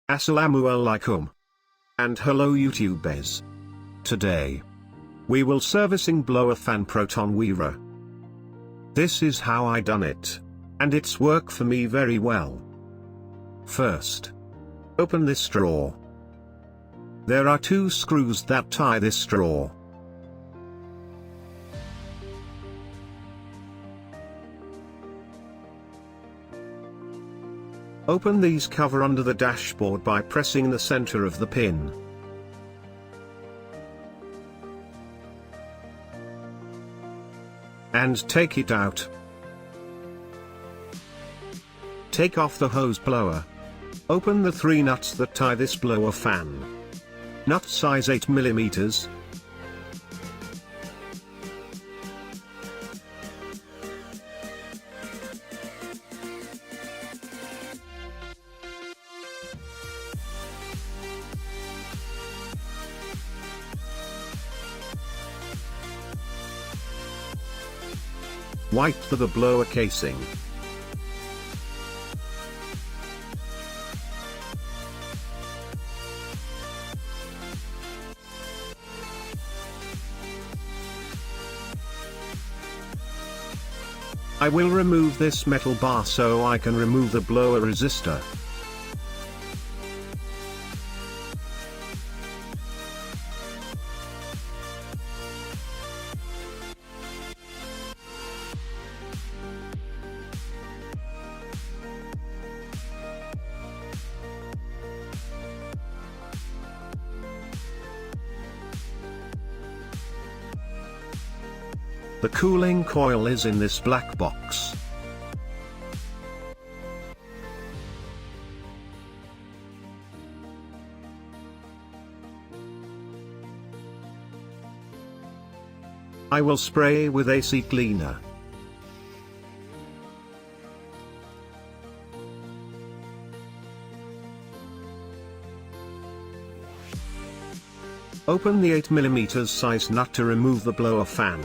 Assalamualaikum. And hello YouTubers. Today, we will servicing blower fan Proton Wira. This is how I done it. And it's work for me very well. First, open this straw. There are two screws that tie this straw. Open these cover under the dashboard by pressing the center of the pin. And take it out. Take off the hose blower. Open the three nuts that tie this blower fan. Nut size 8 mm. Wipe the blower casing. I will remove this metal bar so I can remove the blower resistor. The cooling coil is in this black box. I will spray with AC cleaner. Open the 8 mm size nut to remove the blower fan.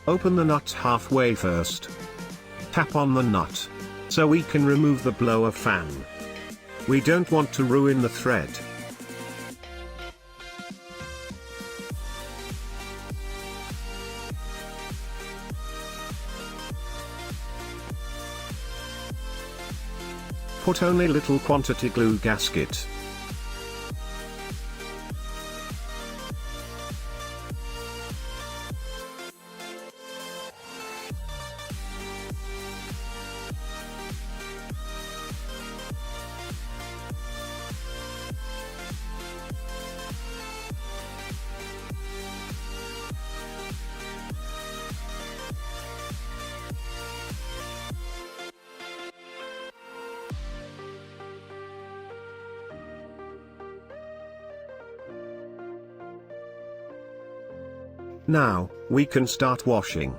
Open the nut halfway first. Tap on the nut, so we can remove the blower fan. We don't want to ruin the thread. Put only little quantity glue gasket. Now, we can start washing.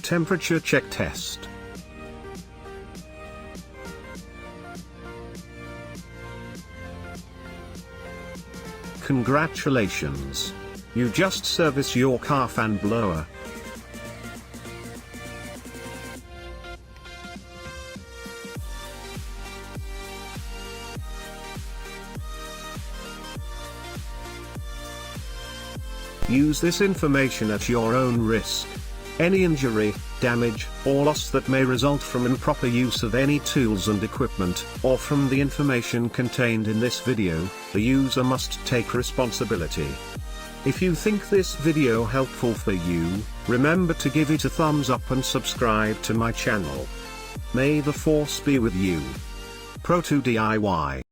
temperature check test. Congratulations! You just service your car fan blower. Use this information at your own risk. Any injury, damage, or loss that may result from improper use of any tools and equipment, or from the information contained in this video, the user must take responsibility. If you think this video helpful for you, remember to give it a thumbs up and subscribe to my channel. May the force be with you. Pro2 DIY.